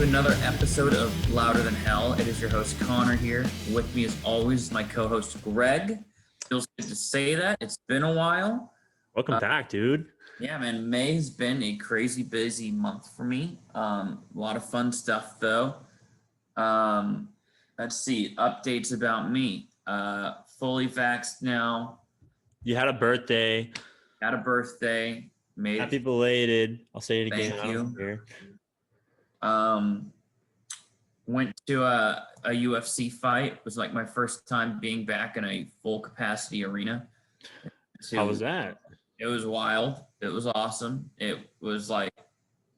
another episode of Louder Than Hell. It is your host, Connor, here. With me, as always, my co-host, Greg. Feels good to say that. It's been a while. Welcome back, dude. Yeah, man. May has been a crazy busy month for me. A lot of fun stuff, though. Let's see. Updates about me. Fully vaxxed now. You had a birthday. Had a birthday. Made Happy it. belated. I'll say it again. Thank you. Here. Went to a UFC fight. It was like my first time being back in a full capacity arena. How was that? It was wild. It was awesome. It was like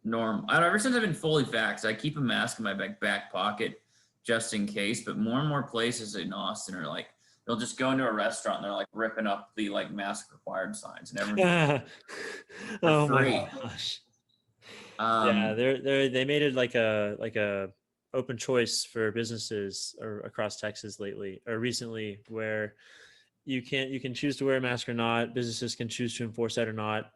normal. Ever since I've been fully vaxxed, I keep a mask in my back pocket just in case. But more and more places in Austin are like, they'll just go into a restaurant and they're like ripping up the like mask required signs and everything. Oh free. my gosh. Yeah, they made it like a open choice for businesses across Texas recently, where you can choose to wear a mask or not. Businesses can choose to enforce that or not.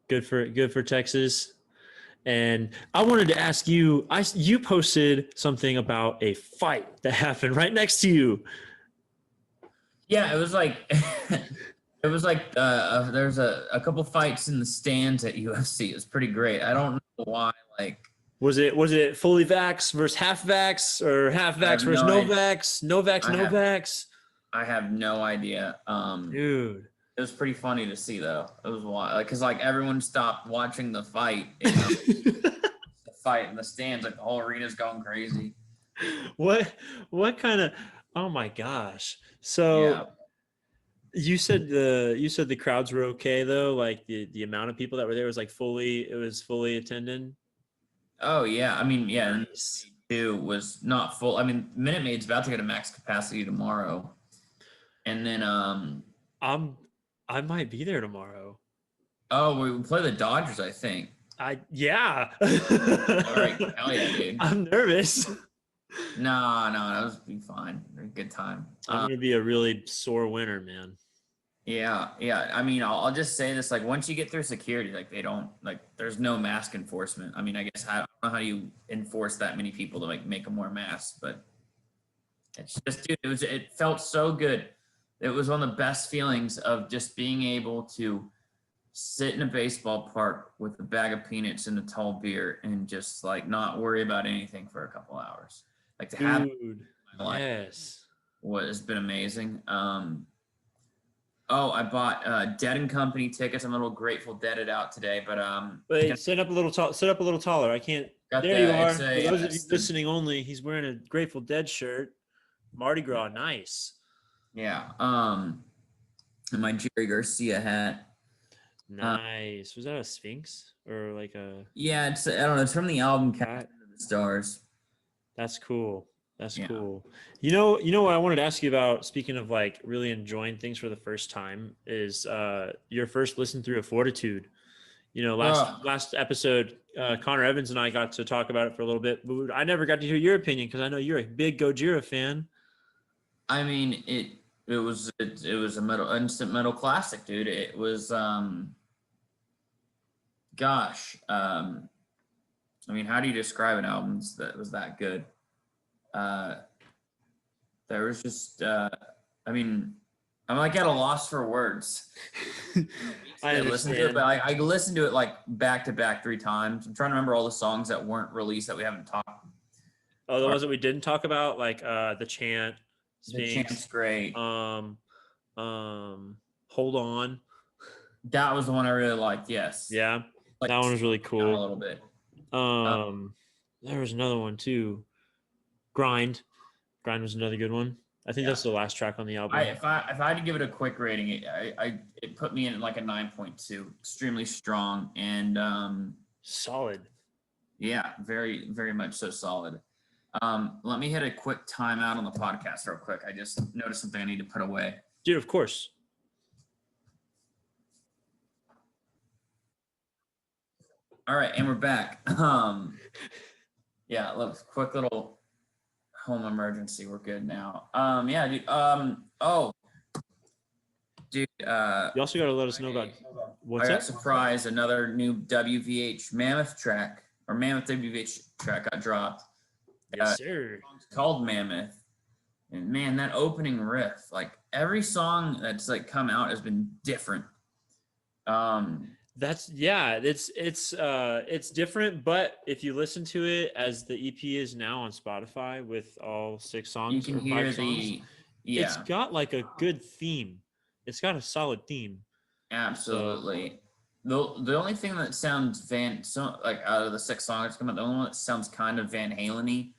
Good for Texas. And I wanted to ask you, you posted something about a fight that happened right next to you. Yeah, it was like there's a couple fights in the stands at UFC. It was pretty great. I don't know why. Like, was it fully vax versus half vax, or half vax versus no vax, no vax? I have no idea. Dude, it was pretty funny to see though. It was wild, because like everyone stopped watching the fight. The fight in the stands, like the whole arena's going crazy. What kind of? Oh my gosh! So. Yeah. You said the crowds were okay though, like the amount of people that were there was fully attended. Oh yeah, I mean nice. It was not full. I mean, Minute Maid's about to get a max capacity tomorrow, and then I might be there tomorrow. Oh, we play the Dodgers, I think. Yeah. All right, hell yeah, dude. I'm nervous. No, that was be fine. A good time. I'm gonna be a really sore winner, man. Yeah. I mean, I'll just say this: like, once you get through security, like there's no mask enforcement. I mean, I guess I don't know how you enforce that many people to like make them wear masks, but it's just, dude, it felt so good. It was one of the best feelings of just being able to sit in a baseball park with a bag of peanuts and a tall beer and just like not worry about anything for a couple hours. Like, to have my life, yes, has been amazing. I bought Dead and Company tickets. I'm a little Grateful Deaded out today, but wait, sit up a little taller. I can't. There you are. For those of you listening only, he's wearing a Grateful Dead shirt. Mardi Gras, nice. Yeah. And my Jerry Garcia hat. Nice. Was that a Sphinx or like a? Yeah, I don't know. It's from the album Captain of the Stars. That's cool. That's cool. You know what I wanted to ask you about, speaking of like really enjoying things for the first time, is your first listen through of Fortitude. Last episode, Connor Evans and I got to talk about it for a little bit, but I never got to hear your opinion because I know you're a big Gojira fan. I mean, it was a instant metal classic, dude. It was I mean, how do you describe an album that was that good? There was just I mean, I'm like at a loss for words. I listened to it, but I listened to it like back to back 3 times. I'm trying to remember all the songs that weren't released that we haven't talked. Oh, the ones that we didn't talk about, like the Chant. Sphinx. The Chant's great. Hold On. That was the one I really liked. Yes. Yeah, that one was really cool. A little bit. There was another one too. Grind was another good one. I think that's the last track on the album. If I had to give it a quick rating, it put me in like a 9.2. Extremely strong and solid. Yeah, very, very much so solid. Let me hit a quick timeout on the podcast real quick. I just noticed something I need to put away. Dude, of course. All right, and we're back. Yeah, look, quick little home emergency. We're good now. Yeah, dude. dude. You also got to let us know about I what's got up. surprised. Another new WVH Mammoth track or Mammoth WVH track got dropped. Yes, sir. It's called Mammoth, and man, that opening riff, like every song that's like come out has been different. That's it's different, but if you listen to it as the EP is now on Spotify with all 6 You songs can or 5 hear songs, it's yeah, got like a good theme. It's got a solid theme. So absolutely. The only thing that sounds like out of the 6 songs come out, the only one that sounds kind of Van Halen-y,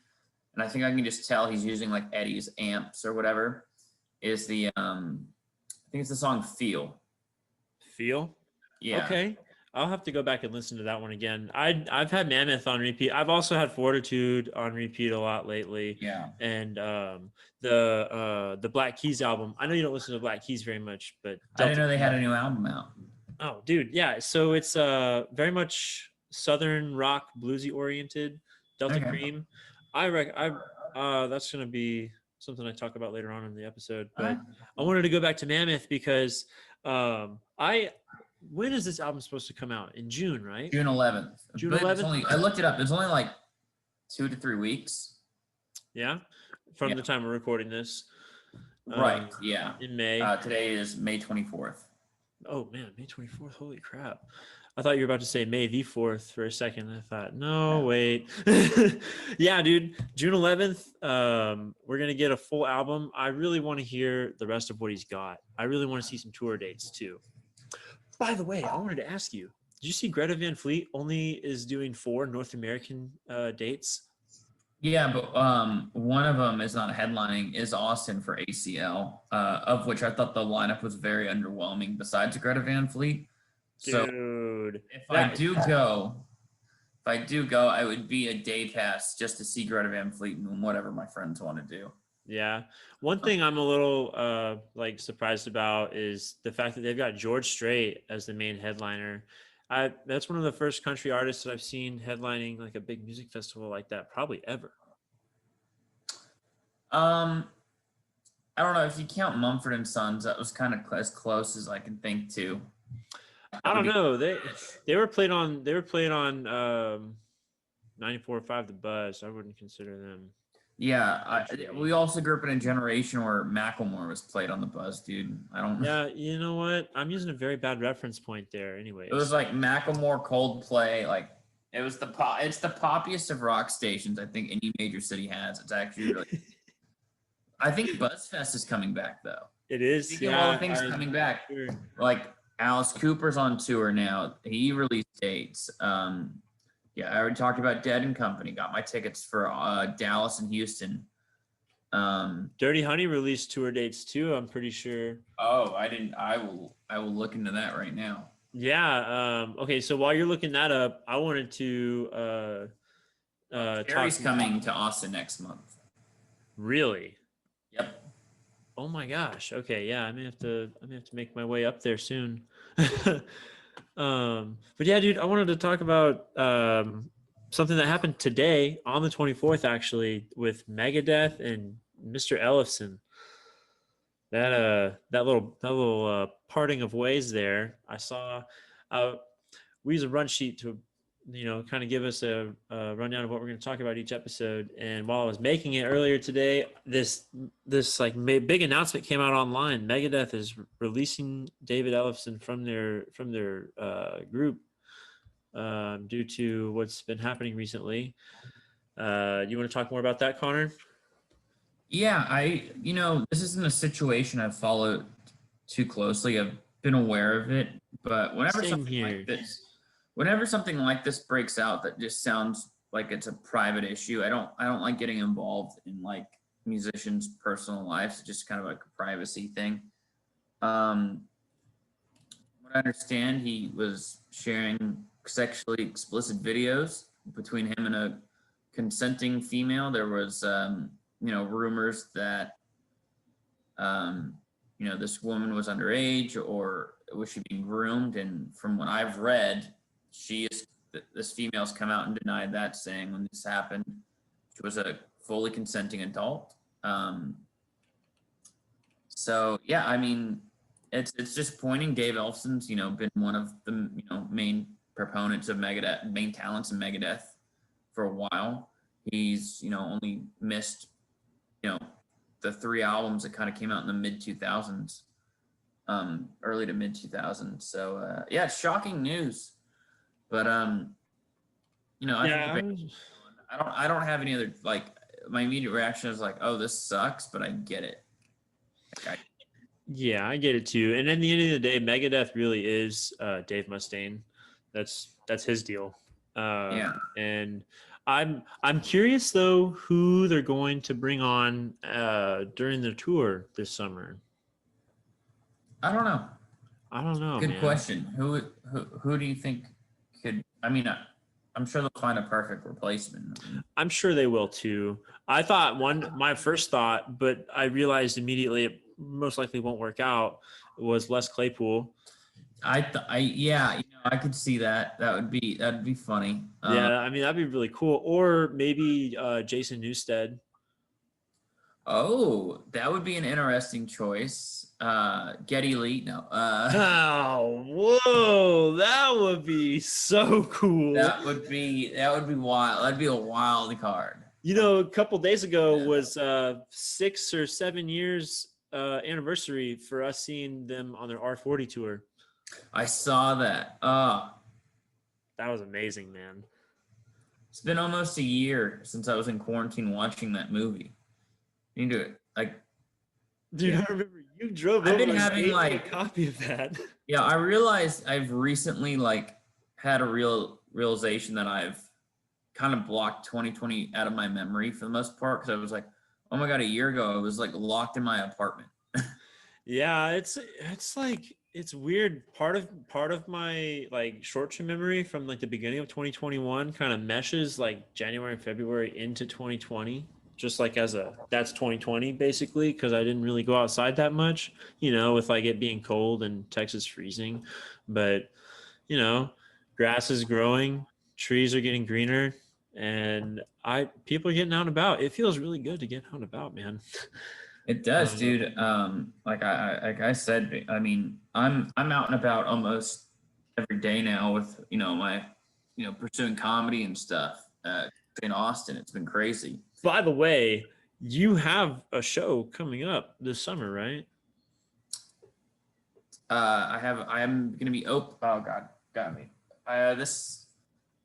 and I think I can just tell he's using like Eddie's amps or whatever, is I think it's the song Feel. feel Yeah. okay. I'll have to go back and listen to that one again. I've had Mammoth on repeat. I've also had Fortitude on repeat a lot lately, Yeah. and the Black Keys album. I know you don't listen to Black Keys very much, but I didn't Delta know they had a Cream. new album out. Oh, dude, yeah. So it's very much southern rock, bluesy oriented. Delta Okay. Cream. That's gonna be something I talk about later on in the episode. All right. But I wanted to go back to Mammoth because I when is this album supposed to come out? In June, right? June 11th. June But it's 11th. only I looked it up. It's only like 2 to 3 weeks. Yeah, from Yeah. the time we're recording this. Right. Yeah. In May. Today is May 24th. Oh man, May 24th. Holy crap. I thought you were about to say May the 4th for a second. I thought, no, wait. Yeah, dude. June 11th, we're going to get a full album. I really want to hear the rest of what he's got. I really want to see some tour dates too. By the way, I wanted to ask you, did you see Greta Van Fleet only is doing 4 North American dates? Yeah, but one of them is not headlining, is Austin for ACL, of which I thought the lineup was very underwhelming besides Greta Van Fleet. So Dude. if I do go, I would be a day pass just to see Greta Van Fleet and whatever my friends want to do. Yeah. One thing I'm a little like surprised about is the fact that they've got George Strait as the main headliner. That's one of the first country artists that I've seen headlining like a big music festival like that, probably ever. I don't know if you count Mumford and Sons. That was kind of as close as I can think to. I don't know. They were played on 94.5 The Buzz. I wouldn't consider them. Yeah, we also grew up in a generation where Macklemore was played on the Buzz, dude. I don't. Yeah, you know what? I'm using a very bad reference point there. Anyways, It was like Macklemore, Coldplay, like it was It's the poppiest of rock stations I think any major city has. It's actually really. I think BuzzFest is coming back though. it is. Speaking of all the things coming back, Sure. like Alice Cooper's on tour now. He released dates. Yeah, I already talked about Dead and Company. Got my tickets for Dallas and Houston. Dirty Honey released tour dates too. I'm pretty sure. Oh, I didn't. I will look into that right now. Yeah. Okay. So while you're looking that up, I wanted to Carrie's coming to Austin next month. Really? Yep. Oh my gosh. Okay. Yeah. I may have to make my way up there soon. But yeah, dude, I wanted to talk about something that happened today on the 24th, actually, with Megadeth and Mr. Ellefson. That little parting of ways there. I saw. We use a run sheet to, kind of give us a rundown of what we're going to talk about each episode. And while I was making it earlier today, this like big announcement came out online. Megadeth is releasing David Ellefson from their group due to what's been happening recently. You want to talk more about that, Connor? Yeah, this isn't a situation I've followed too closely. I've been aware of it, but whenever something like this breaks out that just sounds like it's a private issue, I don't like getting involved in like musicians' personal lives. It's just kind of like a privacy thing. What I understand, he was sharing sexually explicit videos between him and a consenting female. There was rumors that this woman was underage, or was she being groomed? And from what I've read, this female's come out and denied that, saying when this happened, she was a fully consenting adult. So yeah, I mean, it's disappointing. Dave Ellefson's, been one of the, main proponents of Megadeth, main talents in Megadeth for a while. He's, only missed, you know, the 3 albums that kind of came out in the mid 2000s, early to mid 2000s. So yeah, it's shocking news. But I think Yeah, I don't have any other, like, my immediate reaction is like, oh, this sucks, but I get it. Like, yeah, I get it too. And at the end of the day, Megadeth really is Dave Mustaine. That's his deal. yeah, And I'm curious though who they're going to bring on during their tour this summer. I don't know. I don't know, Good man. question. Who do you think could? I mean, I'm sure they'll find a perfect replacement. I'm sure they will too. I thought my first thought, but I realized immediately it most likely won't work out, was Les Claypool. Yeah, I could see that. That'd be funny. Yeah, I mean that'd be really cool. Or maybe Jason Newsted. Oh, that would be an interesting choice. Getty Lee, no. Oh, whoa, that would be so cool. That would be wild. That'd be a wild card. A couple days ago was 6 or 7 years anniversary for us seeing them on their R40 tour. I saw that. That was amazing, man. It's been almost a year since I was in quarantine watching that movie. You do it. Like, dude, yeah. I remember you drove I've over been and having made me like a copy of that. Yeah, I realized I've recently like had a realization that I've kind of blocked 2020 out of my memory for the most part, because I was like, oh my god, a year ago I was like locked in my apartment. Yeah, it's like it's weird. Part of my like short-term memory from like the beginning of 2021 kind of meshes like January and February into 2020, just like that's 2020 basically, because I didn't really go outside that much, with like it being cold and Texas freezing. But grass is growing, trees are getting greener, and people are getting out and about. It feels really good to get out and about, man. It does, dude. Like I said, I mean, I'm out and about almost every day now with my pursuing comedy and stuff in Austin. It's been crazy. By the way, you have a show coming up this summer, right? I am gonna be oh god, got me. This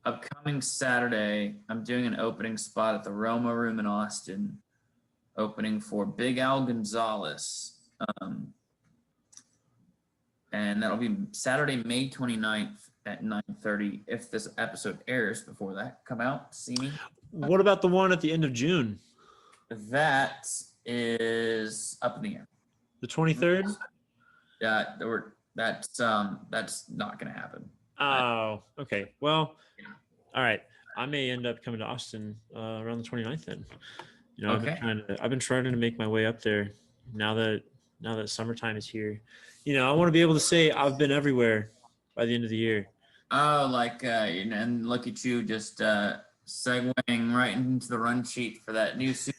upcoming Saturday, I'm doing an opening spot at the Roma Room in Austin, opening for Big Al Gonzalez. And that'll be Saturday, May 29th at 9:30. If this episode airs before that, come out, see me. What about the one at the end of June? That is up in the air. The 23rd? Yeah, that's not gonna happen. Oh, okay. Well, all right. I may end up coming to Austin around the 29th then. Okay. I've been trying to make my way up there now that summertime is here. I want to be able to say I've been everywhere by the end of the year. Oh, like and look at you just segueing right into the run sheet for that new Super.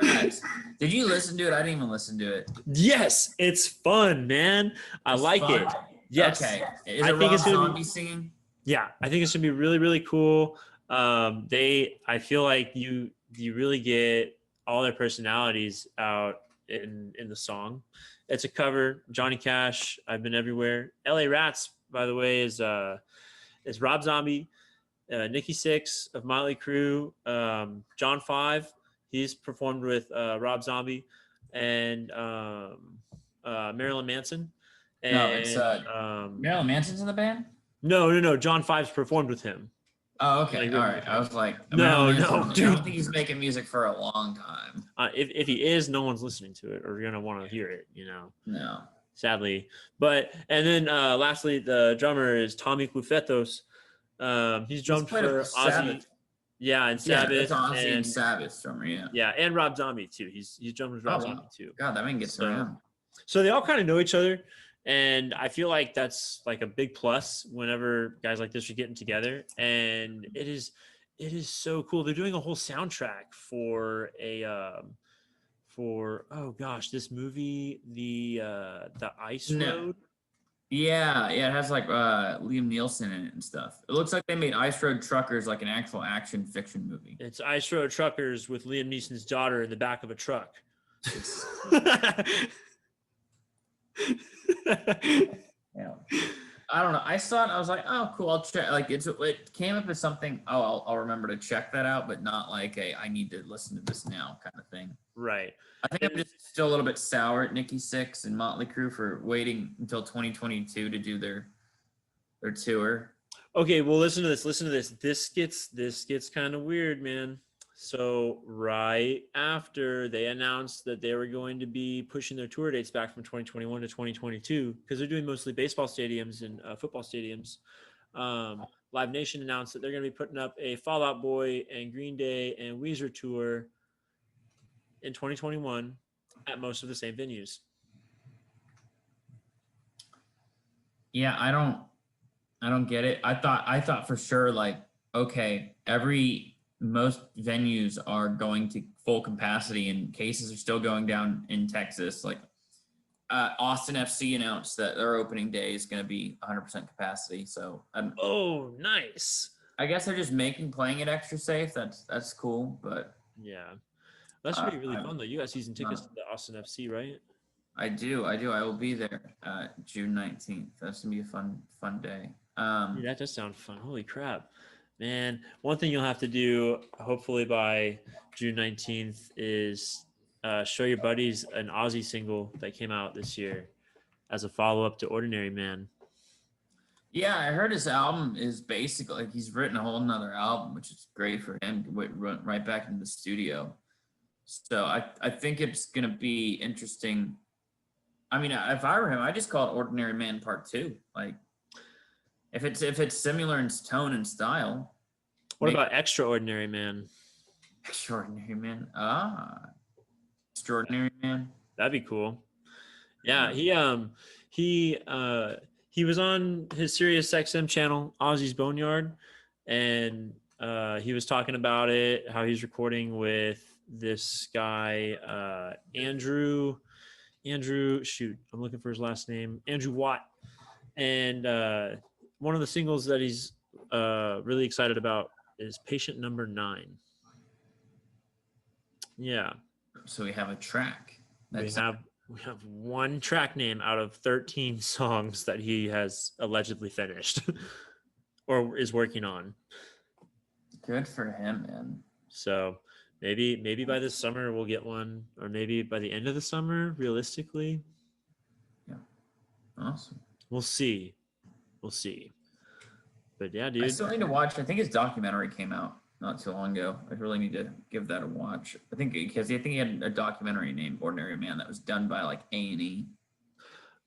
Right. Did you listen to it? I didn't even listen to it. Yes, it's fun, man. I like fun. it. Yes. Okay. Is it Rob Zombie singing? Yeah, I think it's gonna be really, really cool. I feel like you really get all their personalities out in the song. It's a cover. Johnny Cash, I've Been Everywhere. LA Rats, by the way, is Rob Zombie, Nikki Sixx of Motley Crue, John 5. He's performed with Rob Zombie and Marilyn Manson. And, no, it's Marilyn Manson's in the band? No. John 5's performed with him. Oh, okay. All right. I was like, no, dude. I don't think he's making music for a long time. If he is, no one's listening to it or gonna want to hear it, No. Sadly. But and then lastly, the drummer is Tommy Clufetos. He's drummed for Ozzy. Sabbath. Yeah, and Sabbath. Yeah, Ozzy and Sabbath drummer, yeah. Yeah, and Rob Zombie too. He's drummed with Rob Zombie too. God, that man gets around. So they all kind of know each other. And I feel like that's like a big plus whenever guys like this are getting together. And it is so cool. They're doing a whole soundtrack for for this movie, the Ice No. Road. Yeah, yeah, it has like Liam Nielsen in it and stuff. It looks like they made Ice Road Truckers like an actual action fiction movie. It's Ice Road Truckers with Liam Neeson's daughter in the back of a truck. Yeah. I don't know. I saw it. I was like, oh, cool. I'll check. Like, it came up as something. Oh, I'll remember to check that out, but not like a I need to listen to this now kind of thing. Right. I think I'm just still a little bit sour at Nikki Sixx and Motley Crue for waiting until 2022 to do their tour. Okay, well, listen to this. Listen to this. This gets kind of weird, man. So right after they announced that they were going to be pushing their tour dates back from 2021 to 2022, because they're doing mostly baseball stadiums and football stadiums, Live Nation announced that they're going to be putting up a Fall Out Boy and Green Day and Weezer tour in 2021 at most of the same venues. Yeah, I don't get it. I thought for sure, like, okay, most venues are going to full capacity and cases are still going down in Texas. Like, Austin FC announced that their opening day is going to be 100% capacity. So, oh, nice. I guess they're just playing it extra safe. That's cool, but yeah, that should be really fun though. You got season tickets to the Austin FC, right? I do. I will be there June 19th. That's gonna be a fun day. Dude, that does sound fun. Holy crap, man! One thing you'll have to do, hopefully by June 19th, is show your buddies an Ozzy single that came out this year as a follow-up to Ordinary Man. Yeah, I heard his album is basically like he's written a whole nother album, which is great for him to run right back into the studio. So I think it's gonna be interesting. I mean, if I were him, I just call it Ordinary Man Part 2. Like, if it's similar in tone and style. What about Extraordinary Man? Extraordinary Man. Extraordinary Man. That'd be cool. Yeah, he was on his Sirius XM channel, Ozzy's Boneyard, and he was talking about it, how he's recording with this guy, Andrew, shoot, I'm looking for his last name, Andrew Watt. And one of the singles that he's really excited about is Patient Number 9. Yeah. So we have a track. We have one track name out of 13 songs that he has allegedly finished or is working on. Good for him, man. So maybe by this summer we'll get one, or maybe by the end of the summer, realistically. Yeah. Awesome. We'll see. But yeah, dude. I still need to watch. I think his documentary came out not too long ago. I really need to give that a watch. I think he had a documentary named Ordinary Man that was done by like A&E.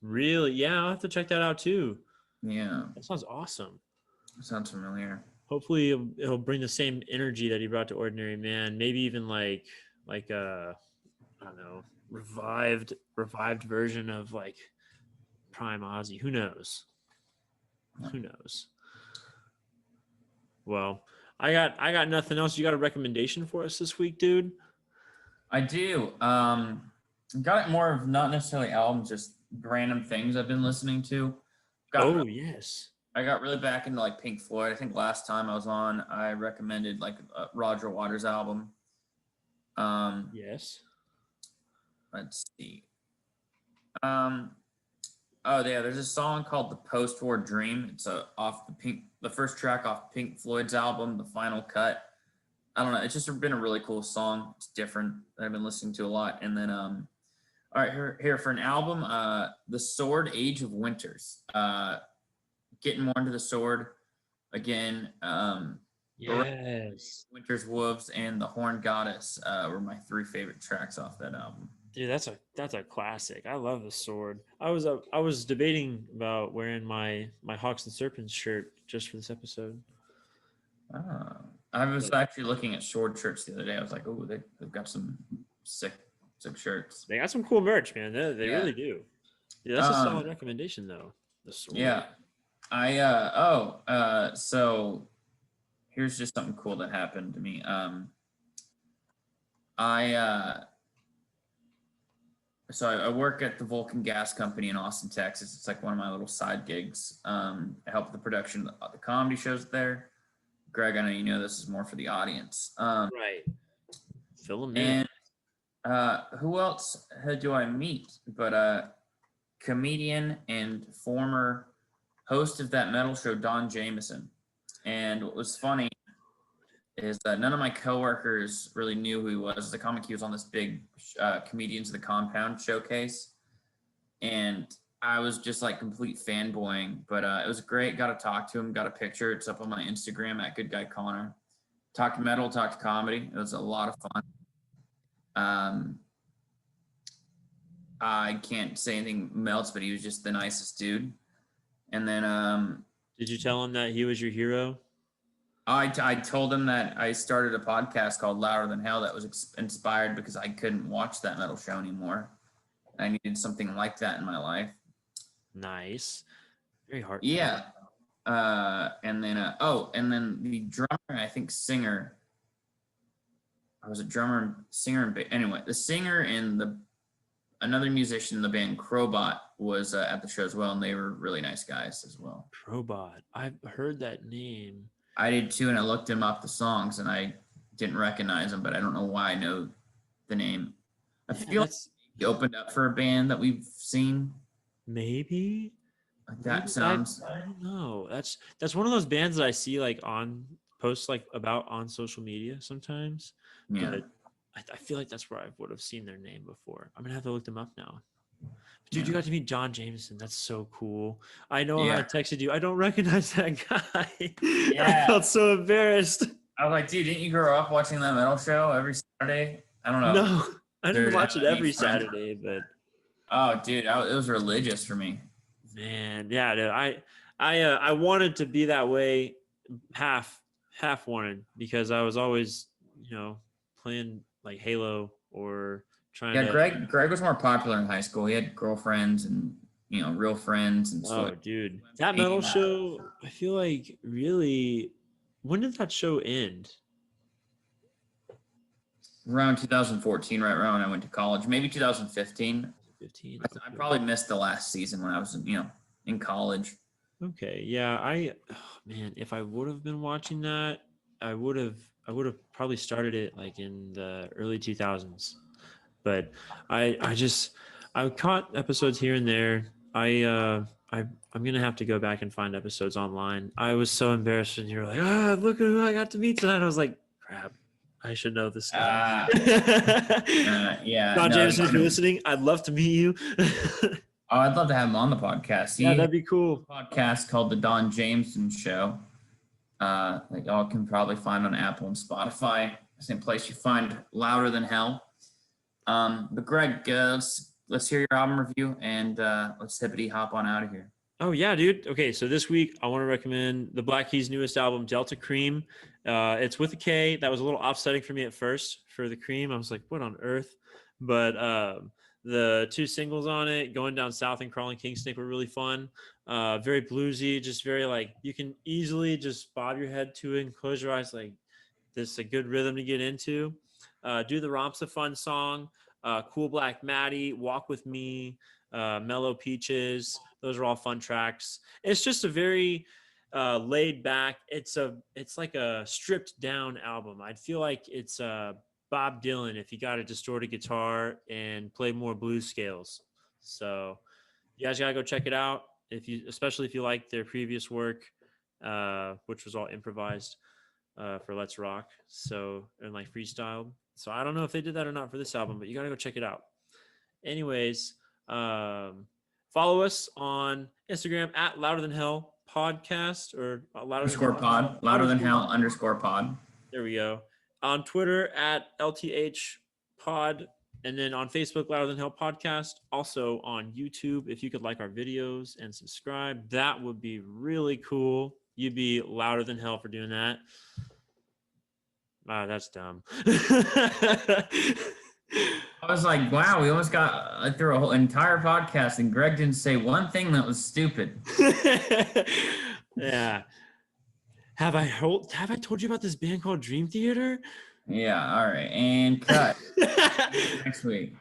Really? Yeah, I'll have to check that out too. Yeah. That sounds awesome. Sounds familiar. Hopefully it'll bring the same energy that he brought to Ordinary Man. Maybe even like I don't know, revived version of like Prime Ozzy. Who knows? Well, I got nothing else. You got a recommendation for us this week, dude? I do. Got more of not necessarily albums, just random things I've been listening to. Yes. I got really back into like Pink Floyd. I think last time I was on, I recommended like Roger Waters' album. Yes. Let's see. There's a song called "The Post-War Dream." It's off the first track off Pink Floyd's album, The Final Cut. I don't know. It's just been a really cool song. It's different that I've been listening to a lot. And then, all right, here for an album, The Sword, Age of Winters. Getting more into the Sword again. Yes. Winter's Wolves and The Horn Goddess were my 3 favorite tracks off that album. Dude, that's a classic. I love The Sword. I was debating about wearing my Hawks and Serpents shirt just for this episode. I was actually looking at Sword shirts the other day. I was like, oh, they've got some sick shirts. They got some cool merch, man. They really do. Yeah, that's a solid recommendation, though. The Sword. Yeah. So here's just something cool that happened to me. so I work at the Vulcan Gas Company in Austin, Texas. It's like one of my little side gigs. I help with the production of the comedy shows there. Greg, I know you know this is more for the audience. Right. Fill them in. And who else do I meet but comedian and former host of that metal show, Don Jameson. And what was funny is that none of my coworkers really knew who he was. The comic, he was on this big Comedians of the Compound showcase. And I was just like complete fanboying, but it was great. Got to talk to him, got a picture. It's up on my Instagram at Good Guy Connor. Talked metal, talked comedy. It was a lot of fun. I can't say anything else, but he was just the nicest dude. And then did you tell him that he was your hero? I told him that I started a podcast called Louder Than Hell that was inspired because I couldn't watch that metal show anymore. I needed something like that in my life. Nice. Very hard. Yeah. And then the drummer, I think singer. I was a drummer, singer, and anyway, the singer and another musician in the band Crowbot was at the show as well, and they were really nice guys as well. Crowbot, I've heard that name. I did too, and I looked him up the songs, and I didn't recognize him, but I don't know why I know the name. I feel like he opened up for a band that we've seen. Maybe. That sounds. I don't know. That's one of those bands that I see like on posts like about on social media sometimes. Yeah. But I feel like that's where I would have seen their name before. I'm gonna have to look them up now. Dude, you got to meet John Jameson. That's so cool. I know I texted you. I don't recognize that guy. Yeah. I felt so embarrassed. I was like, dude, didn't you grow up watching that metal show every Saturday? I don't know. No, I didn't watch it every Saturday, but. Oh, dude, it was religious for me. Man, yeah, dude, I wanted to be that way, half wanted, because I was always, playing like Halo or trying to. Greg was more popular in high school. He had girlfriends and real friends and stuff. Oh, dude, that metal show. I feel like really. When did that show end? Around 2014, right around when I went to college. Maybe 2015. I probably missed the last season when I was, in college. Okay, yeah, man, if I would have been watching that, I would have probably started it like in the early 2000s. But I caught episodes here and there. I'm gonna have to go back and find episodes online. I was so embarrassed when you were like, look at who I got to meet tonight. I was like, crap. I should know this guy. Yeah. John Jameson, if you're listening, I'd love to meet you. Oh, I'd love to have him on the podcast. Yeah, that'd be cool. Podcast called The Don Jameson Show. That y'all can probably find on Apple and Spotify. Same place you find Louder Than Hell. But Greg, let's hear your album review and let's hippity hop on out of here. Oh yeah, dude. Okay, so this week I want to recommend the Black Keys' newest album, Delta Cream. It's with a K. That was a little offsetting for me at first for the Cream. I was like, what on earth? But the two singles on it, Going Down South and Crawling King Snake, were really fun. Very bluesy, just very like you can easily just bob your head to it and close your eyes. Like this is a good rhythm to get into. Do the Romp's a fun song. Cool Black Maddie, Walk With Me, Mellow Peaches. Those are all fun tracks. It's just a very laid back. It's like a stripped down album. I'd feel like it's Bob Dylan if he got a distorted guitar and played more blues scales. So you guys gotta go check it out. Especially if you like their previous work, which was all improvised for Let's Rock. So and like freestyled. So I don't know if they did that or not for this album, but you gotta go check it out. Anyways, follow us on Instagram at Louder Than Hell Podcast or _pod. Louder Than Hell _pod. There we go. On Twitter at LTH Pod, and then on Facebook, Louder Than Hell Podcast. Also on YouTube, if you could like our videos and subscribe, that would be really cool. You'd be louder than hell for doing that. Wow, that's dumb. I was like, wow, we almost got through a whole entire podcast and Greg didn't say one thing that was stupid. Yeah. Have I told you about this band called Dream Theater? Yeah, all right. And cut. Next week.